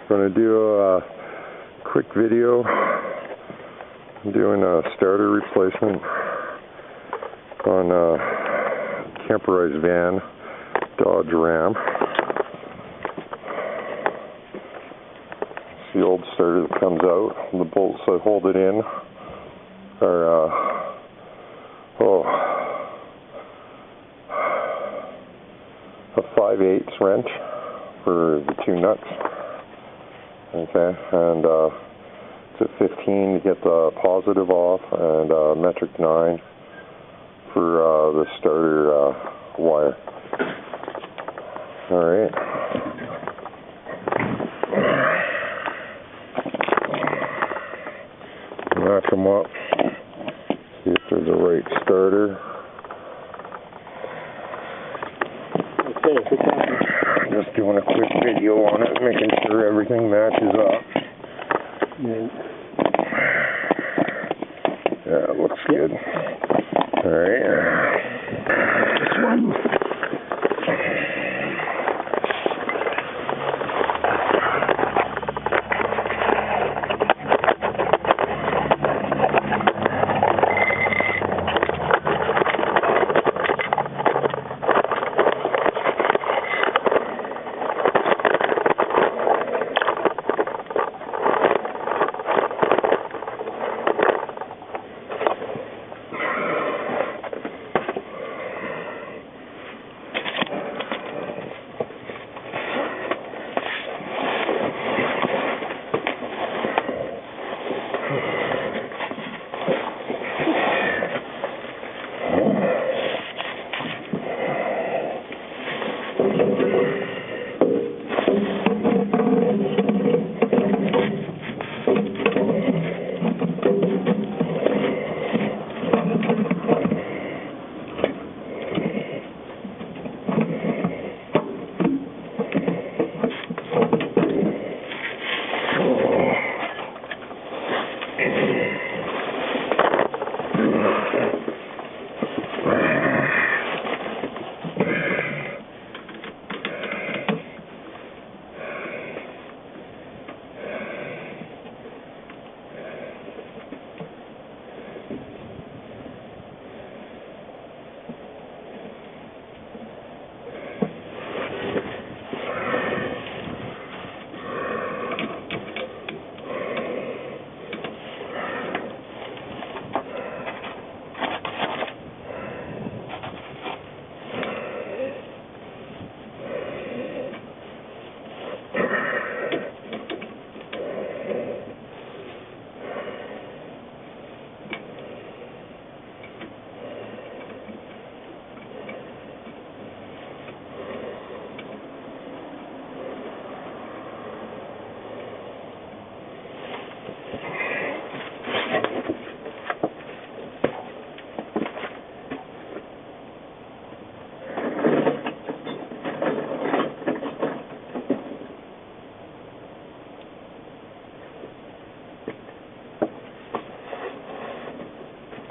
Going to do a quick video. I'm doing a starter replacement on a camperized van, Dodge Ram. It's the old starter that comes out. The bolts that hold it in are a 5/8 wrench for the two nuts. Okay, and it's a 15 to get the positive off, and metric 9 for the starter wire. All right. Knock them up. See if there's a right starter. Okay. Just doing a quick video on it, making sure everything matches up. Yeah, it looks good. All right. This one.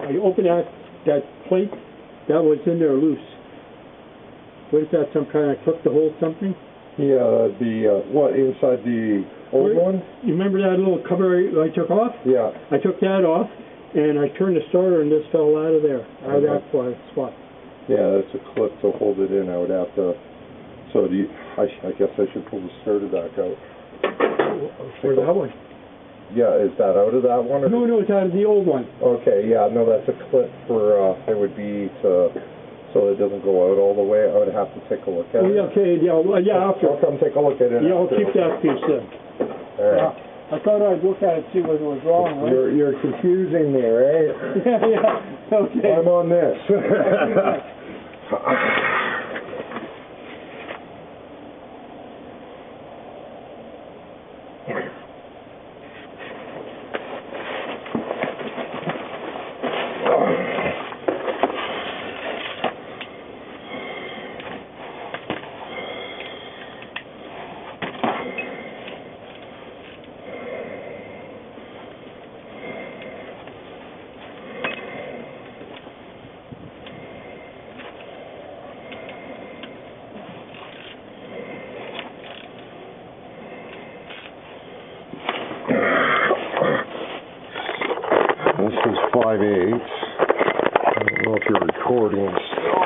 I opened that plate that was in there loose. What is that, some kind of clip to hold something? Yeah, what, inside the old one? You remember that little cover I took off? Yeah. I took that off, and I turned the starter, and this fell out of there, out of that spot. Yeah, that's a clip to hold it in. I would have to, so I guess I should pull the starter back out. Where's that one? Yeah, is that out of that one? Or No, it's out of the old one. Okay, yeah, no, that's a clip for, it would be to, so it doesn't go out all the way. I would have to take a look at it. Okay, yeah, after. I'll come take a look at it. Yeah, I'll keep that piece then. All right. I thought I'd look at it and see whether it was wrong, right? You're confusing me, right? Yeah, okay. I'm on this. 5/8. I don't know if you're recording still.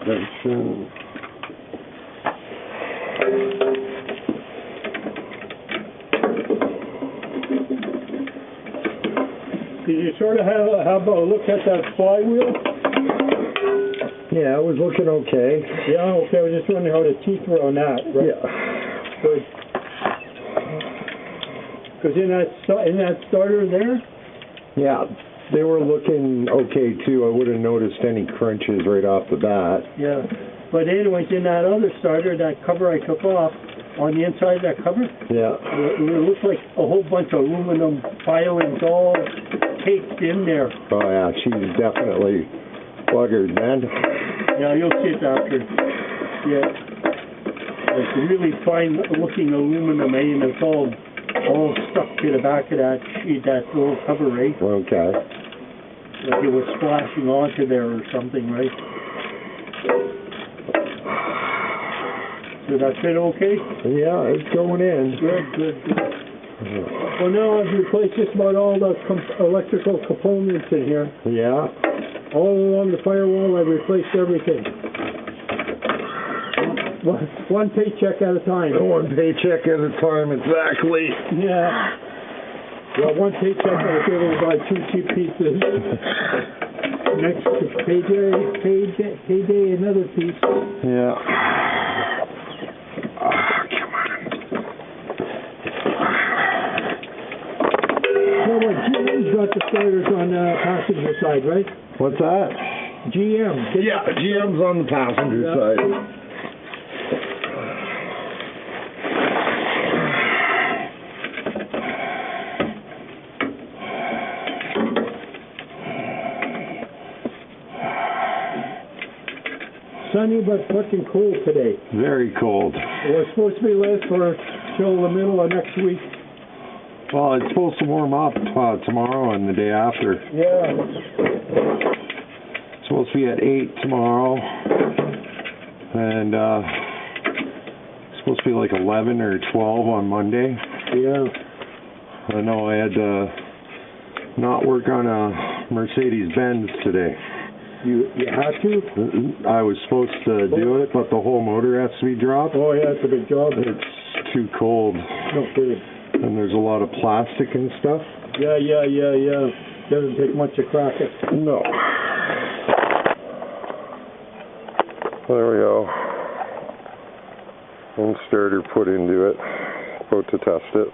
Extension. Did you sort of have a look at that flywheel? Yeah, it was looking okay. Yeah, okay, I was just wondering how the teeth were on that. Right? Yeah. Good. Because in that starter there, Yeah, they were looking okay too. I wouldn't noticed any crunches right off the bat. yeah. But anyways, in that other starter, that cover I took off, on the inside of that cover, Yeah. it looked like a whole bunch of aluminum filings all caked in there. Oh yeah, she's definitely buggered then. Yeah, you'll see it after. Yeah. It's really fine looking aluminum, and it's all stuck to the back of that sheet, that little cover, right? Okay. Like it was splashing onto there or something, right? Did that fit okay? Yeah, it's going in. Good. Well, now I've replaced just about all the electrical components in here. Yeah. All along the firewall, I've replaced everything. One paycheck at a time. One paycheck at a time, exactly. Yeah. Well, one paycheck, I was able to buy 2 cheap pieces. Next payday, another piece. Yeah. Well, GM's got the starters on the passenger side, right? What's that? GM. Yeah, GM's on the passenger side. Sunny but fucking cold today. Very cold. It was supposed to be last for till the middle of next week. Well, it's supposed to warm up tomorrow and the day after. Yeah. It's supposed to be at 8 tomorrow. And it's supposed to be like 11 or 12 on Monday. Yeah. I know I had to not work on a Mercedes-Benz today. You had to? I was supposed to do it, but the whole motor has to be dropped. Oh, yeah, it's a big job. It's too cold. No kidding. And there's a lot of plastic and stuff. Yeah. Doesn't take much to crack it. No. There we go. One starter put into it. About to test it.